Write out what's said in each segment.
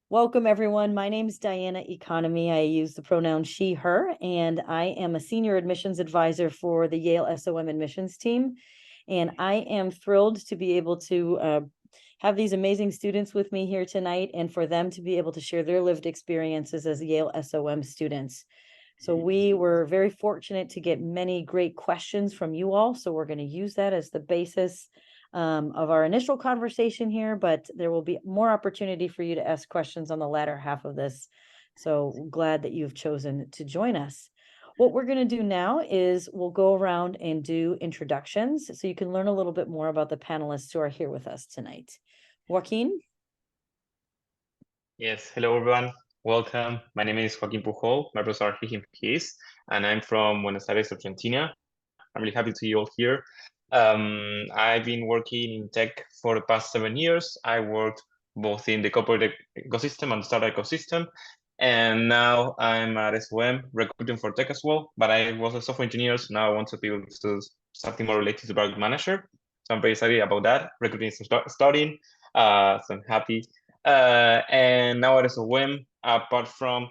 Welcome, everyone. My name is Diana Economy. I use the pronoun she, her, and I am a senior admissions advisor for the Yale SOM admissions team. And I am thrilled to be able to have these amazing students with me here tonight and for them to be able to share their lived experiences as Yale SOM students. So we were very fortunate to get many great questions from you all. So we're going to use that as the basis of our initial conversation here, but there will be more opportunity for you to ask questions on the latter half of this. So glad that you've chosen to join us. What we're going to do now is we'll go around and do introductions so you can learn a little bit more about the panelists who are here with us tonight. Joaquin? Yes, hello everyone. Welcome. My name is Joaquin Pujol. My brothers are he, him, his, and I'm from Buenos Aires, Argentina. I'm really happy to see you all here. I've been working in tech for the past 7 years. I worked both in the corporate ecosystem and startup ecosystem. And now I'm at SOM recruiting for tech as well. But I was a software engineer, so now I want to be able to something more related to product manager. So I'm very excited about that. Recruiting is starting, so I'm happy. And now at SOM, apart from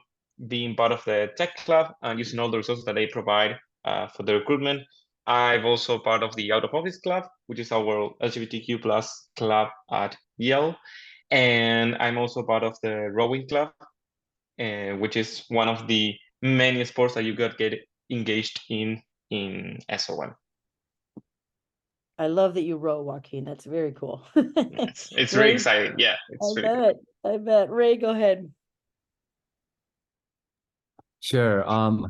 being part of the tech club and using all the resources that they provide for the recruitment, I'm also part of the Out of Office Club, which is our LGBTQ plus club at Yale. And I'm also part of the rowing club, which is one of the many sports that you could get engaged in SOM. I love that you row, Joaquin. That's very cool. It's very exciting. Yeah, it's I really bet. I bet. Ray, go ahead. Sure.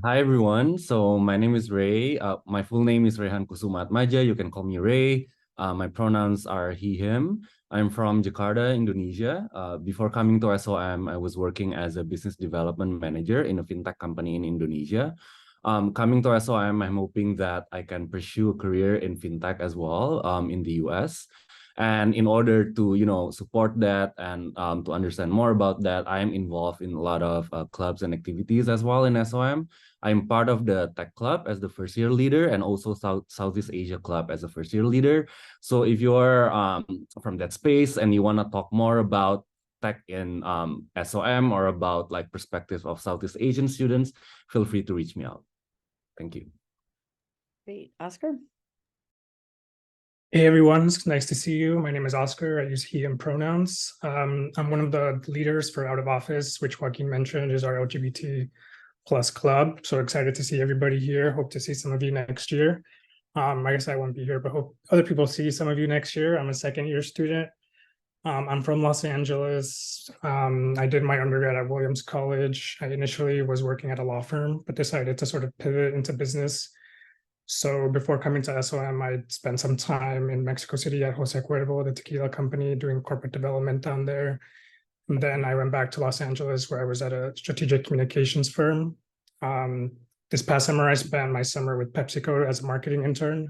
Hi everyone. So my name is Ray. My full name is Rehan Kusumatmaja. You can call me Ray. My pronouns are he, him. I'm from Jakarta, Indonesia. Before coming to SOM, I was working as a business development manager in a fintech company in Indonesia. Coming to SOM, I'm hoping that I can pursue a career in fintech as well in the US. And in order to, support that and to understand more about that, I'm involved in a lot of clubs and activities as well in SOM. I'm part of the Tech Club as the first year leader and also Southeast Asia Club as a first year leader. So if you're from that space and you want to talk more about tech in SOM or about like perspectives of Southeast Asian students, feel free to reach me out. Thank you. Great. Oscar? Hey everyone, it's nice to see you. My name is Oscar. I use he, him pronouns. I'm one of the leaders for Out of Office, which Joaquin mentioned is our LGBT plus club. So excited to see everybody here. Hope to see some of you next year. I guess I won't be here, but hope other people see some of you next year. I'm a second year student. I'm from Los Angeles. I did my undergrad at Williams College. I initially was working at a law firm, but decided to sort of pivot into business. So before coming to SOM, I spent some time in Mexico City at Jose Cuervo, the tequila company, doing corporate development down there. And then I went back to Los Angeles, where I was at a strategic communications firm. This past summer, I spent my summer with PepsiCo as a marketing intern.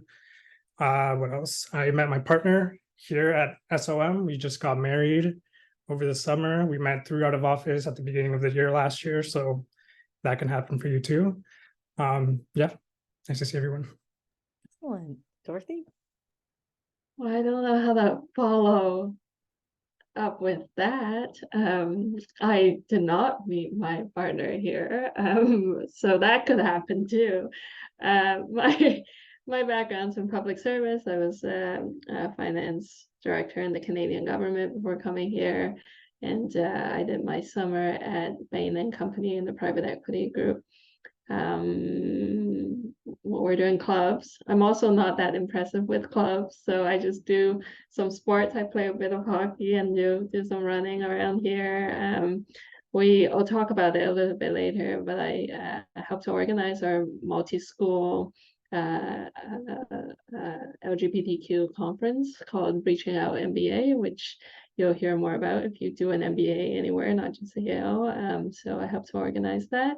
What else? I met my partner here at SOM. We just got married over the summer. We met through Out of Office at the beginning of the year last year. So that can happen for you too. Yeah. Nice to see everyone. Excellent. Dorothy? Well, I don't know how to follow up with that. I did not meet my partner here, so that could happen too. My background's in public service. I was a finance director in the Canadian government before coming here, and I did my summer at Bain & Company in the private equity group. We're doing clubs. I'm also not that impressive with clubs, so I just do some sports. I play a bit of hockey and do some running around here. I'll talk about it a little bit later, but I help to organize our multi-school LGBTQ conference called Reaching Out MBA, which you'll hear more about if you do an MBA anywhere, not just at Yale. So I help to organize that.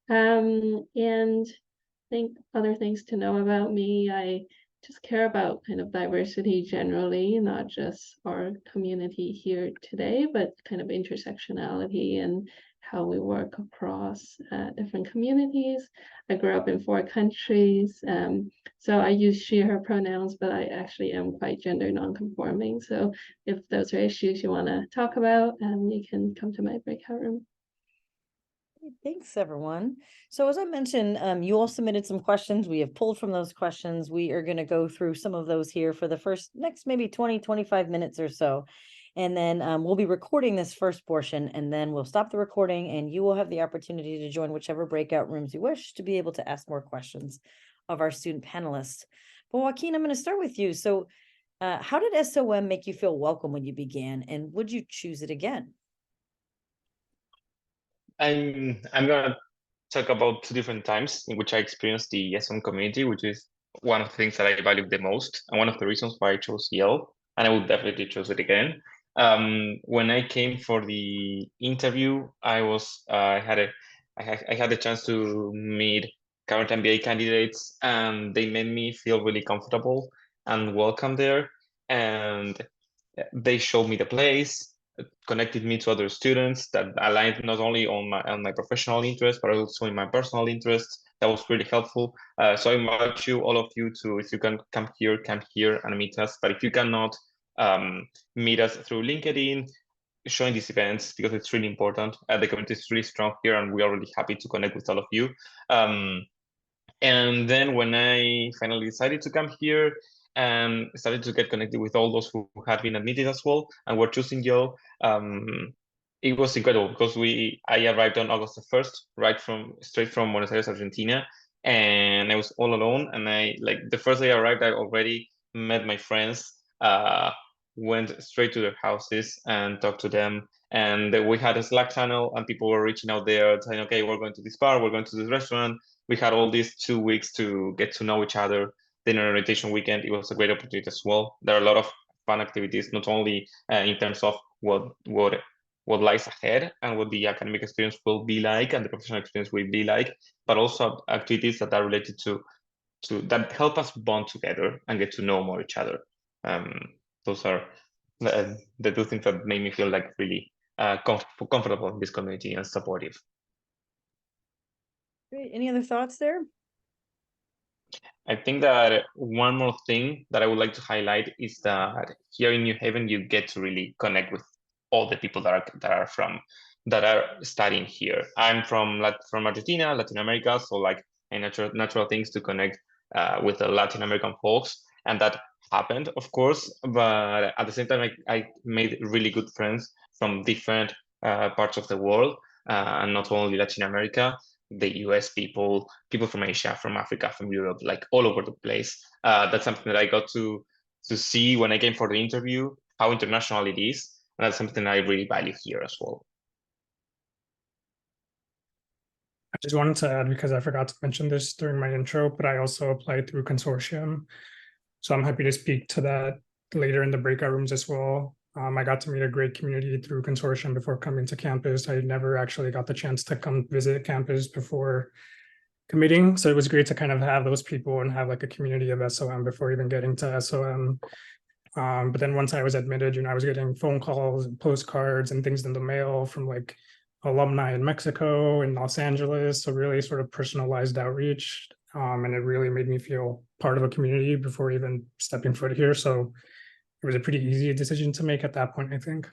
And I think other things to know about me, I just care about kind of diversity generally, not just our community here today, but kind of intersectionality and how we work across different communities. I grew up in 4 countries, so I use she, her pronouns, but I actually am quite gender nonconforming. So if those are issues you want to talk about, you can come to my breakout room. Thanks, everyone. So as I mentioned, you all submitted some questions. We have pulled from those questions. We are going to go through some of those here for the next maybe 20-25 minutes or so. And then we'll be recording this first portion, and then we'll stop the recording, and you will have the opportunity to join whichever breakout rooms you wish to be able to ask more questions of our student panelists. But Joaquin, I'm going to start with you. So how did SOM make you feel welcome when you began, and would you choose it again? I'm gonna talk about 2 different times in which I experienced the SOM community, which is one of the things that I value the most, and one of the reasons why I chose Yale, and I would definitely choose it again. When I came for the interview, I had a chance to meet current MBA candidates, and they made me feel really comfortable and welcome there. And they showed me the place, connected me to other students that aligned not only on my professional interests, but also in my personal interests. That was really helpful. So I invite you, all of you, to, if you can come here and meet us. But if you cannot, meet us through LinkedIn, join these events, because it's really important. The community is really strong here, and we are really happy to connect with all of you. And then when I finally decided to come here and started to get connected with all those who had been admitted as well and were choosing Yale, it was incredible, because I arrived on August the 1st, straight from Buenos Aires, Argentina, and I was all alone. And the first day I arrived, I already met my friends, went straight to their houses and talked to them. And we had a Slack channel, and people were reaching out there saying, okay, we're going to this bar, we're going to this restaurant. We had all these 2 weeks to get to know each other. Dinner orientation weekend, it was a great opportunity as well. There are a lot of fun activities, not only in terms of what lies ahead and what the academic experience will be like and the professional experience will be like, but also activities that are related to that help us bond together and get to know more each other. Those are the 2 things that made me feel like really comfortable in this community and supportive. Great. Any other thoughts there? I think that one more thing that I would like to highlight is that here in New Haven, you get to really connect with all the people that are studying here. I'm from Argentina, Latin America, so like a natural things to connect with the Latin American folks, and that happened, of course. But at the same time, I made really good friends from different parts of the world, and not only Latin America. The US people from Asia, from Africa, from Europe, like all over the place. That's something that I got to see when I came for the interview, how international it is. And that's something I really value here as well. I just wanted to add, because I forgot to mention this during my intro, but I also applied through consortium. So I'm happy to speak to that later in the breakout rooms as well. I got to meet a great community through consortium before coming to campus. I never actually got the chance to come visit campus before committing. So it was great to kind of have those people and have like a community of SOM before even getting to SOM. But then once I was admitted, I was getting phone calls and postcards and things in the mail from like alumni in Mexico and Los Angeles. So really sort of personalized outreach. And it really made me feel part of a community before even stepping foot here. So it was a pretty easy decision to make at that point, I think.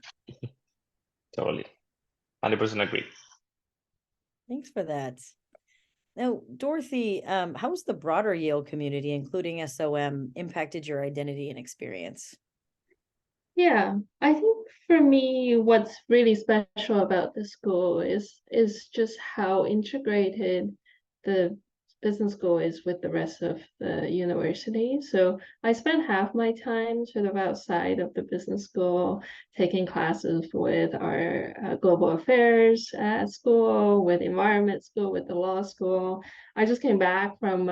Totally. 100% agree. Thanks for that. Now, Dorothy, how has the broader Yale community, including SOM, impacted your identity and experience? Yeah, I think for me, what's really special about the school is just how integrated the business school is with the rest of the university. So I spent half my time sort of outside of the business school, taking classes with our global affairs school, with environment school, with the law school. I just came back from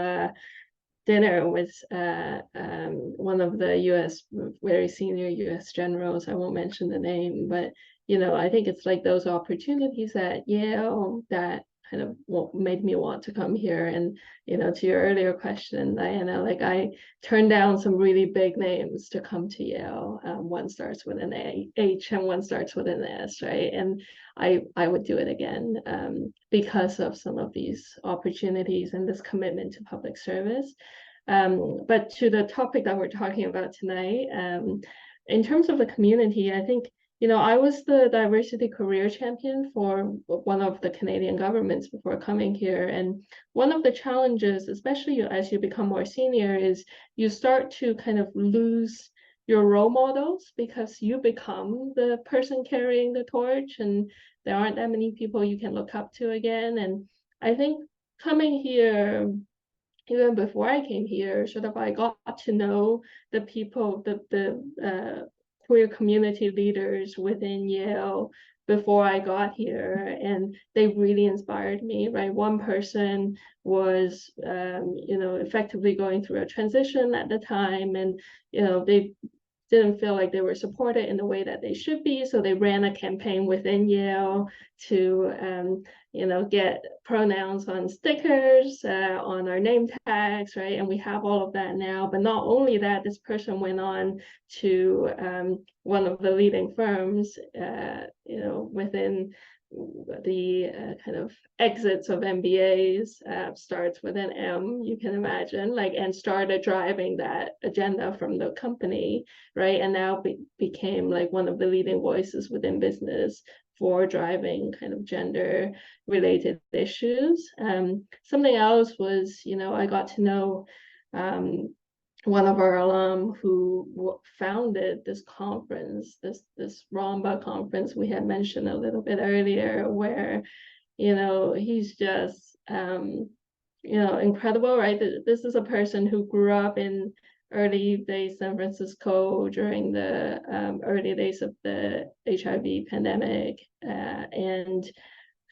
dinner with one of the US, very senior US generals. I won't mention the name, but I think it's like those opportunities at Yale that kind of what made me want to come here. And, you know, to your earlier question, Diana, like I turned down some really big names to come to Yale. One starts with an H and one starts with an S, right? And I would do it again because of some of these opportunities and this commitment to public service. But to the topic that we're talking about tonight, in terms of the community, I think, you know, I was the diversity career champion for one of the Canadian governments before coming here. And one of the challenges, especially as you become more senior, is you start to kind of lose your role models because you become the person carrying the torch and there aren't that many people you can look up to again. And I think coming here, even before I came here, sort of I got to know the people, the queer community leaders within Yale before I got here, and they really inspired me, right? One person was, you know, effectively going through a transition at the time, and, you know, they didn't feel like they were supported in the way that they should be. So they ran a campaign within Yale to, you know, get pronouns on stickers, on our name tags, right? And we have all of that now. But not only that, this person went on to one of the leading firms, you know, within the kind of exits of MBAs, starts with an M, you can imagine, like, and started driving that agenda from the company, right? And now became like one of the leading voices within business for driving kind of gender related issues. Something else was, you know, I got to know one of our alum who founded this conference, this ROMBA conference we had mentioned a little bit earlier, where, you know, he's just, you know, incredible, right? This is a person who grew up in early days San Francisco during the early days of the HIV pandemic, and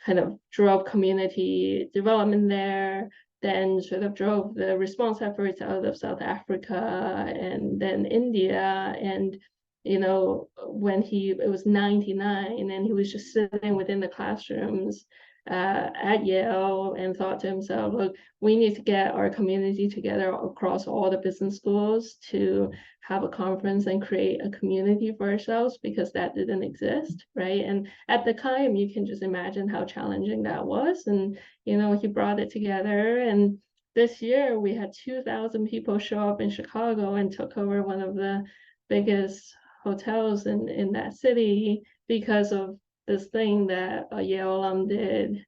kind of drove community development there, then sort of drove the response efforts out of South Africa and then India. And, you know, when it was 99 and he was just sitting within the classrooms at Yale and thought to himself, look, we need to get our community together across all the business schools to have a conference and create a community for ourselves, because that didn't exist, right? And at the time, you can just imagine how challenging that was. And, you know, he brought it together. And this year we had 2,000 people show up in Chicago and took over one of the biggest hotels in that city because of this thing that a Yale alum did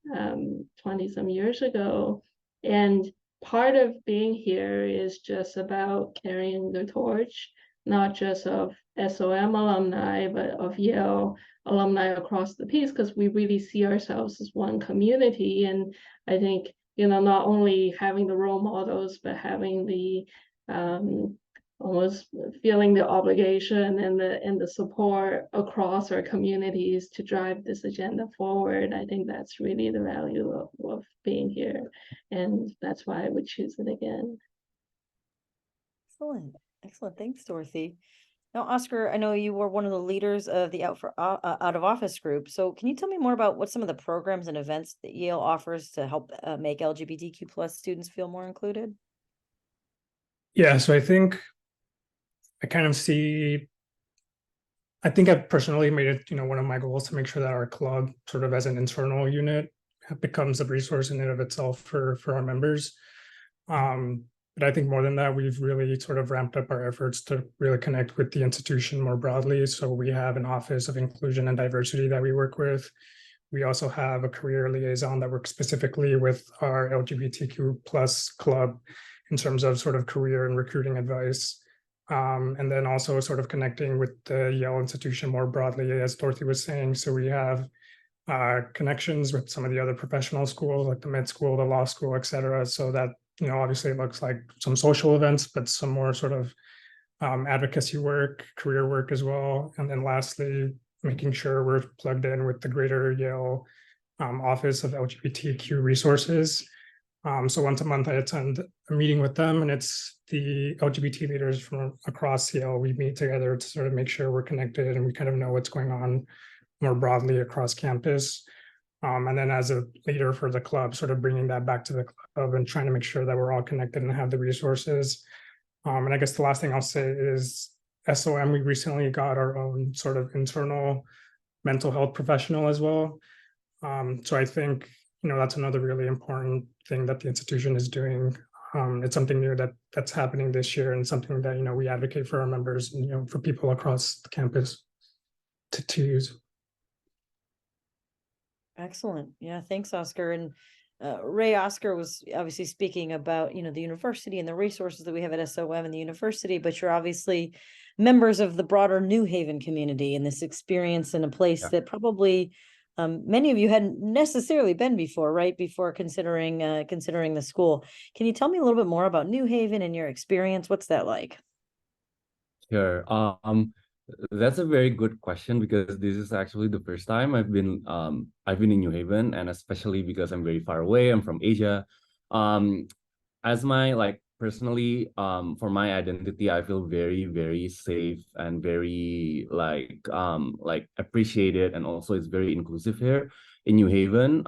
20 some years ago. And part of being here is just about carrying the torch, not just of SOM alumni, but of Yale alumni across the piece, because we really see ourselves as one community. And I think, you know, not only having the role models, but having the almost feeling the obligation and the support across our communities to drive this agenda forward. I think that's really the value of being here. And that's why I would choose it again. Excellent. Excellent. Thanks, Dorothy. Now, Oscar, I know you were one of the leaders of the out of office group. So can you tell me more about what some of the programs and events that Yale offers to help make LGBTQ plus students feel more included? Yeah, so I think I kind of see, I think I've personally made it, you know, one of my goals to make sure that our club sort of as an internal unit becomes a resource in and of itself for our members. But I think more than that, we've really sort of ramped up our efforts to really connect with the institution more broadly. So we have an office of inclusion and diversity that we work with. We also have a career liaison that works specifically with our LGBTQ plus club in terms of sort of career and recruiting advice. And then also sort of connecting with the Yale institution more broadly, as Dorothy was saying. So we have connections with some of the other professional schools, like the med school, the law school, et cetera. So that, you know, obviously it looks like some social events, but some more sort of advocacy work, career work as well. And then lastly, making sure we're plugged in with the greater Yale Office of LGBTQ Resources. So once a month I attend a meeting with them, and it's the LGBT leaders from across Yale. We meet together to sort of make sure we're connected and we kind of know what's going on more broadly across campus. And then as a leader for the club, sort of bringing that back to the club and trying to make sure that we're all connected and have the resources. And I guess the last thing I'll say is SOM, we recently got our own sort of internal mental health professional as well. So I think, that's another really important thing that the institution is doing. It's something new that's happening this year, and something that, we advocate for our members and, for people across the campus to use. Excellent. Yeah, thanks, Oscar. And Ray, Oscar was obviously speaking about, the university and the resources that we have at SOM and the university, but you're obviously members of the broader New Haven community and this experience in a place that probably many of you hadn't necessarily been before, right? Before considering the school. Can you tell me a little bit more about New Haven and your experience? What's that like? Sure. That's a very good question, because this is actually the first time I've been in New Haven, and especially because I'm very far away. I'm from Asia. As my personally, for my identity, I feel very, very safe and very appreciated, and also it's very inclusive here in New Haven.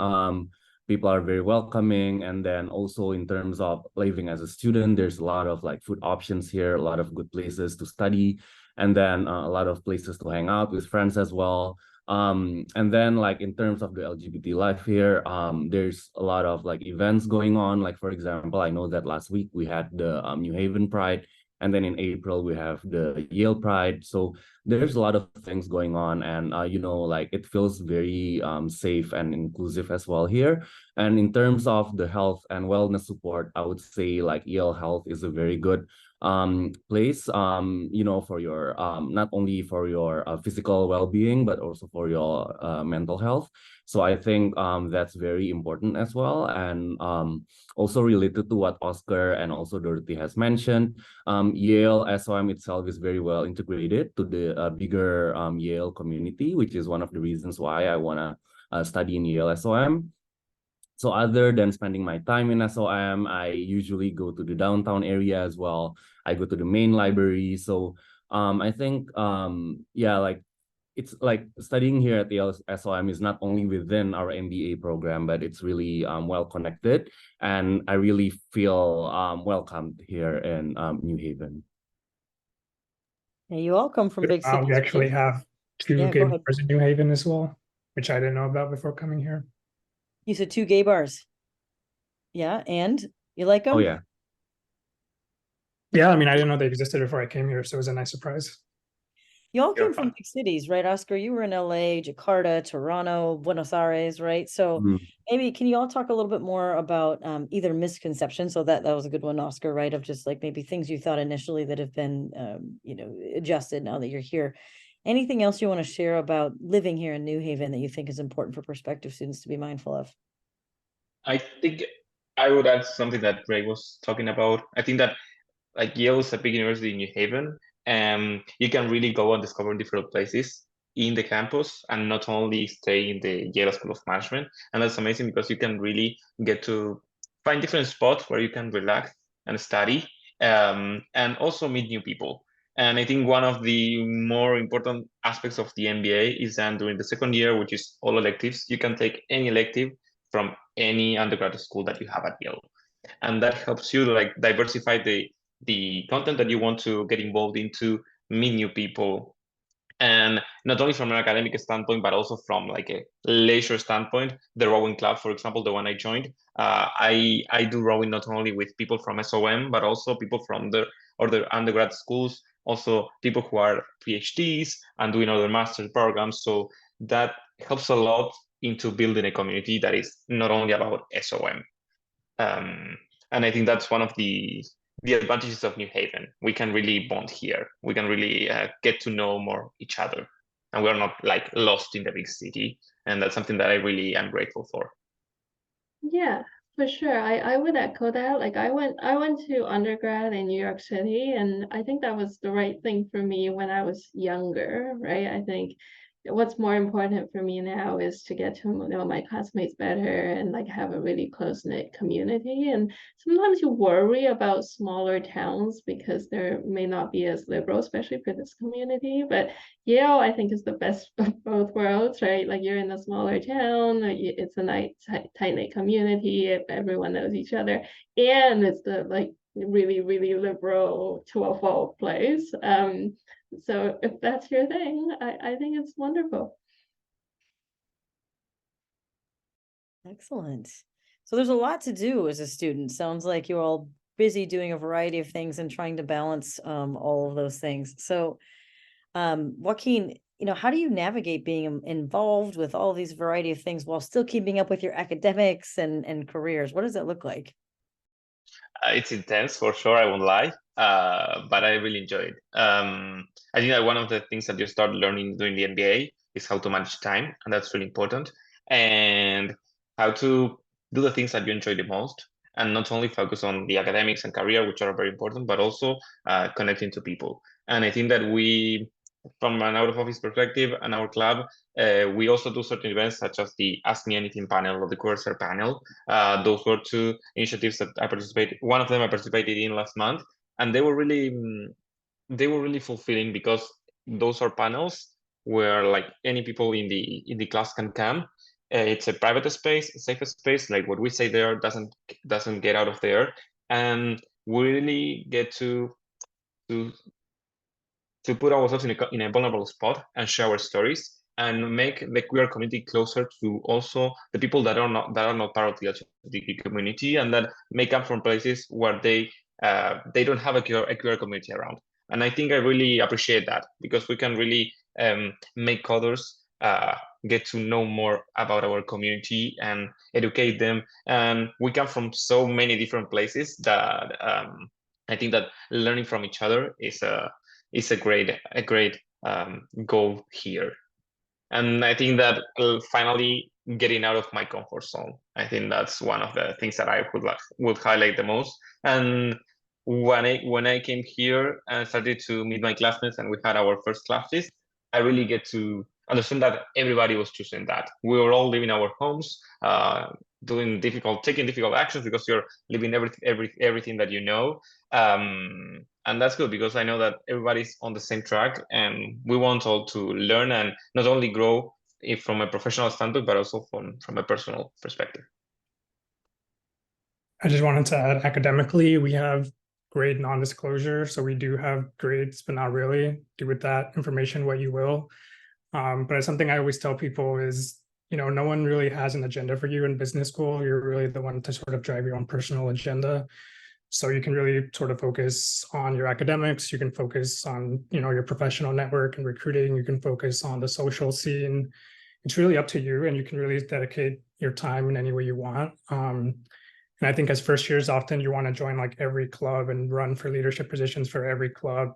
People are very welcoming, and then also in terms of living as a student, there's a lot of food options here, a lot of good places to study, and then a lot of places to hang out with friends as well. And then in terms of the LGBT life here, there's a lot of events going on. For example, I know that last week we had the New Haven Pride, and then in April we have the Yale Pride. So there's a lot of things going on, and it feels very safe and inclusive as well here. And in terms of the health and wellness support, I would say Yale Health is a very good place for your not only for your physical well-being, but also for your mental health. So I think that's very important as well. And also related to what Oscar and also Dorothy has mentioned, Yale SOM itself is very well integrated to the bigger Yale community, which is one of the reasons why I want to study in Yale SOM. So other than spending my time in SOM, I usually go to the downtown area as well. I go to the main library. So I think it's studying here at the SOM is not only within our MBA program, but it's really well connected, and I really feel welcomed here in New Haven. Yeah, you all come from big cities. We actually have two gay bars in New Haven as well, which I didn't know about before coming here. You said 2 gay bars. Yeah, and you like them? Oh, yeah. Yeah, I mean, I didn't know they existed before I came here, so it was a nice surprise. You all came from big cities, right, Oscar? You were in LA, Jakarta, Toronto, Buenos Aires, right? So maybe can you all talk a little bit more about either misconceptions? So that was a good one, Oscar, right? Of just maybe things you thought initially that have been, adjusted now that you're here. Anything else you want to share about living here in New Haven that you think is important for prospective students to be mindful of? I think I would add something that Ray was talking about. I think that Yale is a big university in New Haven, and you can really go and discover different places in the campus and not only stay in the Yale School of Management. And that's amazing because you can really get to find different spots where you can relax and study, and also meet new people. And I think one of the more important aspects of the MBA is that during the second year, which is all electives, you can take any elective from any undergraduate school that you have at Yale. And that helps you to diversify the content that you want to get involved into, meet new people, and not only from an academic standpoint, but also from a leisure standpoint. The rowing club, for example, the one I joined, I do rowing not only with people from SOM, but also people from the other undergrad schools, also people who are PhDs and doing other master's programs. So that helps a lot into building a community that is not only about SOM. And I think that's one of the advantages of New Haven. We can really bond here. We can really get to know more each other, and we're not lost in the big city. And that's something that I really am grateful for. Yeah, for sure. I would echo that. I went to undergrad in New York City, and I think that was the right thing for me when I was younger, right? I think what's more important for me now is to get to know my classmates better and like have a really close-knit community. And sometimes you worry about smaller towns because there may not be as liberal, especially for this community. But Yale, I think, is the best of both worlds, right? Like you're in a smaller town, it's a nice tight-knit community, everyone knows each other, and it's the like really, really liberal to a fault place. So if that's your thing, I think it's wonderful. Excellent. So there's a lot to do as a student. Sounds like you're all busy doing a variety of things and trying to balance all of those things. So Joaquin, how do you navigate being involved with all these variety of things while still keeping up with your academics and careers? What does that look like? It's intense for sure, I won't lie, but I really enjoy it. I think that one of the things that you start learning during the MBA is how to manage time, and that's really important, and how to do the things that you enjoy the most, and not only focus on the academics and career, which are very important, but also connecting to people. And I think that we, from an out-of-office perspective and our club, we also do certain events such as the Ask Me Anything panel or the Coursera panel. Those were two initiatives that I participated. One of them I participated in last month, and they were really fulfilling because those are panels where like any people in the class can come. It's a private space, a safe space. Like what we say there doesn't get out of there, and we really get to put ourselves in a vulnerable spot and share our stories and make the queer community closer to also the people that are not part of the LGBTQ community and that may come from places where they don't have a queer community around. And I think I really appreciate that because we can really make others get to know more about our community and educate them. And we come from so many different places that I think that learning from each other is a great goal here. And I think that finally getting out of my comfort zone, I think that's one of the things that I would highlight the most. And when I came here and started to meet my classmates and we had our first classes, I really get to understand that everybody was choosing that. We were all leaving our homes, taking difficult actions because you're leaving everything that you know. And that's good because I know that everybody's on the same track and we want all to learn and not only grow from a professional standpoint, but also from a personal perspective. I just wanted to add, academically, we have grade non-disclosure. So we do have grades, but not really. Do with that information what you will. But it's something I always tell people is, no one really has an agenda for you in business school. You're really the one to sort of drive your own personal agenda. So you can really sort of focus on your academics. You can focus on, your professional network and recruiting. You can focus on the social scene. It's really up to you, and you can really dedicate your time in any way you want. And I think as first years, often you want to join like every club and run for leadership positions for every club.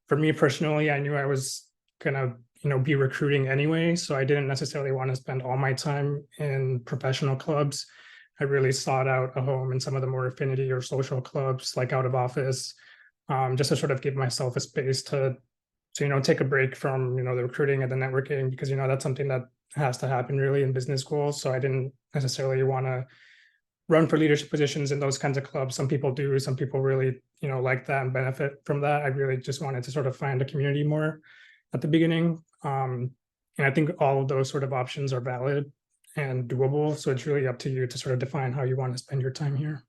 For me personally, I knew I was gonna, be recruiting anyway. So I didn't necessarily want to spend all my time in professional clubs. I really sought out a home in some of the more affinity or social clubs like out of office, just to sort of give myself a space to take a break from, the recruiting and the networking, because, that's something that has to happen really in business school. So I didn't necessarily want to run for leadership positions in those kinds of clubs. Some people do, some people really, like that and benefit from that. I really just wanted to sort of find a community more at the beginning. And I think all of those sort of options are valid and doable. So it's really up to you to sort of define how you want to spend your time here.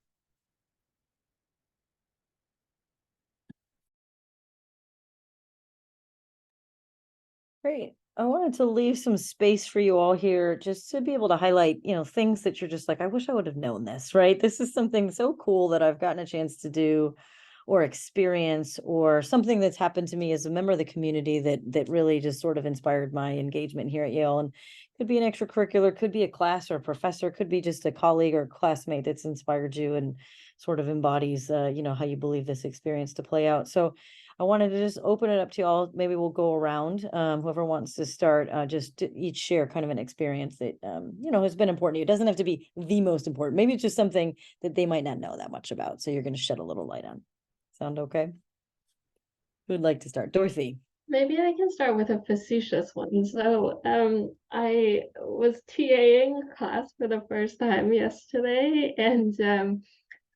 Great. I wanted to leave some space for you all here just to be able to highlight, things that you're just like, I wish I would have known this, right? This is something so cool that I've gotten a chance to do or experience, or something that's happened to me as a member of the community that really just sort of inspired my engagement here at Yale. And could be an extracurricular, could be a class or a professor, could be just a colleague or classmate that's inspired you and sort of embodies, how you believe this experience to play out. So I wanted to just open it up to you all. Maybe we'll go around. Whoever wants to start, just to each share kind of an experience that, has been important to you. It doesn't have to be the most important. Maybe it's just something that they might not know that much about. So you're going to shed a little light on. Sound okay? Who'd like to start? Dorothy. Maybe I can start with a facetious one. So, I was TAing class for the first time yesterday, and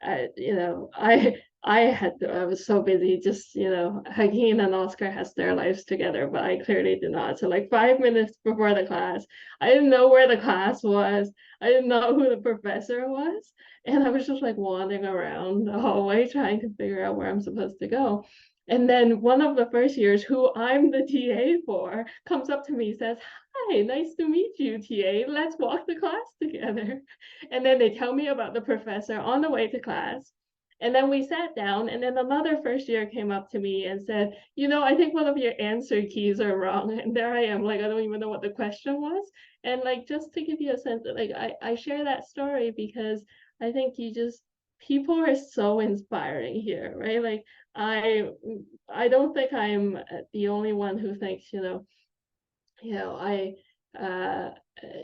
I was so busy just, Hakeem and Oscar has their lives together, but I clearly did not. So like 5 minutes before the class, I didn't know where the class was. I didn't know who the professor was. And I was just like wandering around the hallway trying to figure out where I'm supposed to go. And then one of the first years who I'm the TA for comes up to me, says, "Hi, nice to meet you, TA. Let's walk the class together." And then they tell me about the professor on the way to class. And then we sat down, and then another first year came up to me and said, I think one of your answer keys are wrong. And there I am, like, I don't even know what the question was. And like, just to give you a sense that like, I share that story because I think people are so inspiring here, right? Like, I don't think I'm the only one who thinks, I uh,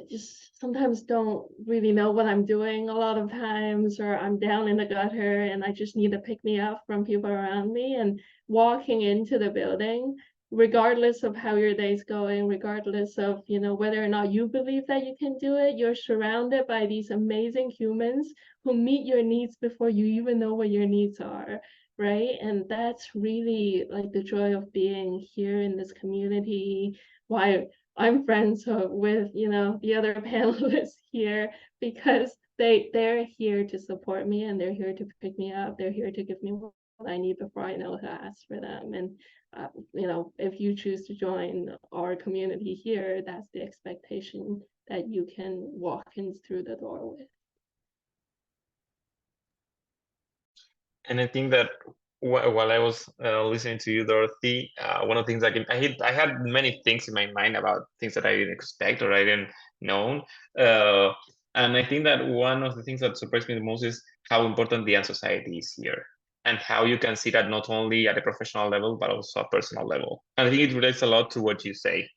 just sometimes don't really know what I'm doing a lot of times, or I'm down in the gutter and I just need to pick me up from people around me. And walking into the building, regardless of how your day's going, regardless of, whether or not you believe that you can do it, you're surrounded by these amazing humans who meet your needs before you even know what your needs are. Right. And that's really like the joy of being here in this community, why I'm friends with, the other panelists here, because they're here to support me and they're here to pick me up. They're here to give me what I need before I know to ask for them. And if you choose to join our community here, that's the expectation that you can walk in through the door with. And I think that while I was listening to you, Dorothy, one of the things I had many things in my mind about things that I didn't expect or I didn't know. And I think that one of the things that surprised me the most is how important the society is here, and how you can see that not only at a professional level, but also a personal level. And I think it relates a lot to what you say.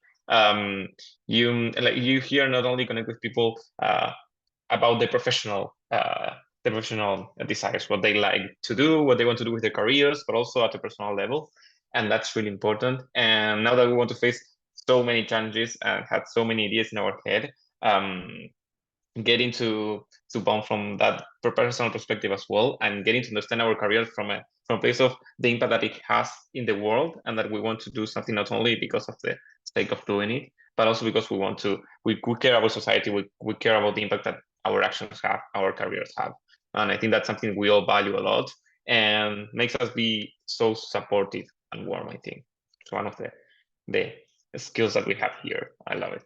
You here not only connect with people about the professional desires, what they like to do, what they want to do with their careers, but also at a personal level. And that's really important. And now that we want to face so many challenges and had so many ideas in our head, getting to bomb from that personal perspective as well, and getting to understand our career from a place of the impact that it has in the world, and that we want to do something not only because of the sake of doing it, but also because we care about society, we care about the impact that our actions have, our careers have. And I think that's something we all value a lot and makes us be so supportive and warm. I think it's one of the skills that we have here. I love it.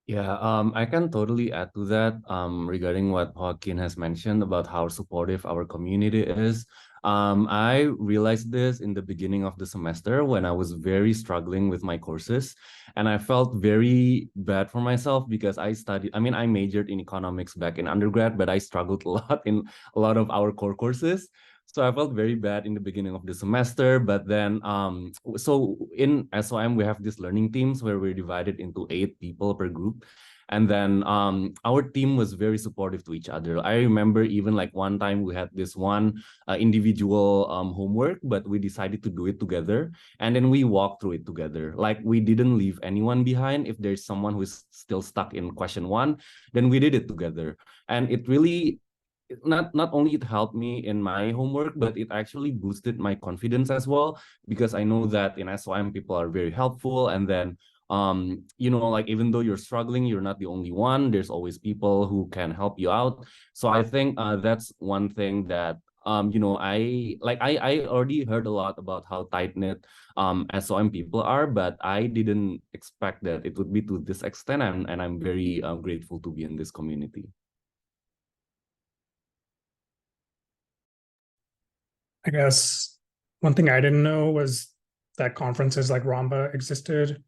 Yeah, I can totally add to that regarding what Joaquin has mentioned about how supportive our community is. I realized this in the beginning of the semester when I was very struggling with my courses, and I felt very bad for myself because I majored in economics back in undergrad, but I struggled a lot in a lot of our core courses. So I felt very bad in the beginning of the semester, but then so in SOM we have these learning teams where we're divided into 8 people per group. And then our team was very supportive to each other. I remember even like one time we had this one individual homework, but we decided to do it together. And then we walked through it together. Like we didn't leave anyone behind. If there's someone who's still stuck in question 1, then we did it together. And it really not only it helped me in my homework, but it actually boosted my confidence as well, because I know that in SOM people are very helpful. And then like even though you're struggling, you're not the only one. There's always people who can help you out. So I think that's one thing that I already heard a lot about how tight-knit SOM people are, but I didn't expect that it would be to this extent, and I'm very grateful to be in this community. I guess one thing I didn't know was that conferences like Ramba existed,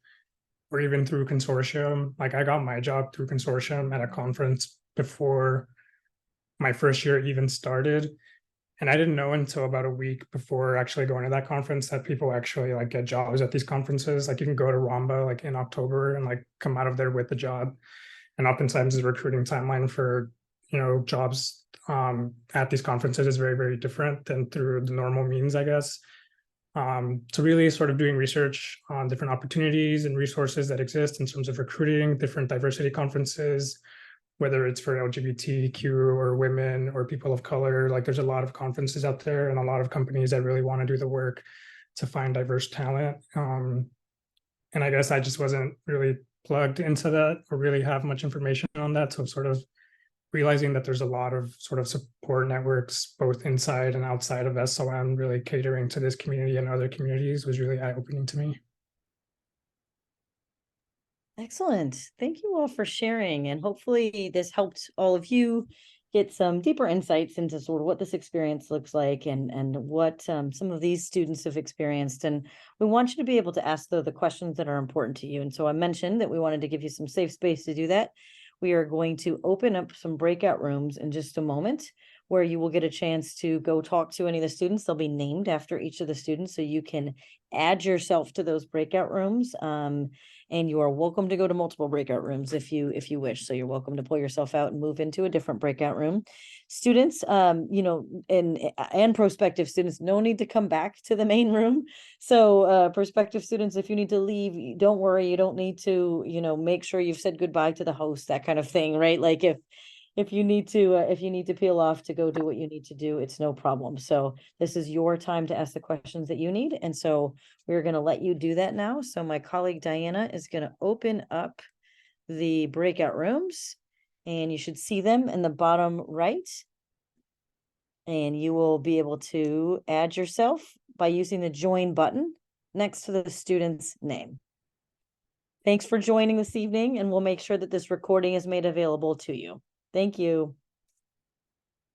or even through consortium. Like I got my job through consortium at a conference before my first year even started. And I didn't know until about a week before actually going to that conference that people actually like get jobs at these conferences. Like you can go to Ramba like in October and like come out of there with a job. And oftentimes the recruiting timeline for jobs at these conferences is very, very different than through the normal means, I guess. So really sort of doing research on different opportunities and resources that exist in terms of recruiting different diversity conferences, whether it's for LGBTQ or women or people of color. Like there's a lot of conferences out there and a lot of companies that really want to do the work to find diverse talent. And I guess I just wasn't really plugged into that or really have much information on that. So sort of realizing that there's a lot of sort of support networks, both inside and outside of SOM, really catering to this community and other communities was really eye-opening to me. Excellent. Thank you all for sharing. And hopefully this helped all of you get some deeper insights into sort of what this experience looks like and what some of these students have experienced. And we want you to be able to ask the questions that are important to you. And so I mentioned that we wanted to give you some safe space to do that. We are going to open up some breakout rooms in just a moment where you will get a chance to go talk to any of the students. They'll be named after each of the students, so you can add yourself to those breakout rooms. And you are welcome to go to multiple breakout rooms if you wish. So you're welcome to pull yourself out and move into a different breakout room. Students, you know, and prospective students, no need to come back to the main room. So prospective students, if you need to leave, don't worry. You don't need to, you know, make sure you've said goodbye to the host, that kind of thing, right? Like if you need to peel off to go do what you need to do, it's no problem. So this is your time to ask the questions that you need. And so we're going to let you do that now. So my colleague Diana is going to open up the breakout rooms, and you should see them in the bottom right. And you will be able to add yourself by using the join button next to the student's name. Thanks for joining this evening, and we'll make sure that this recording is made available to you. Thank you.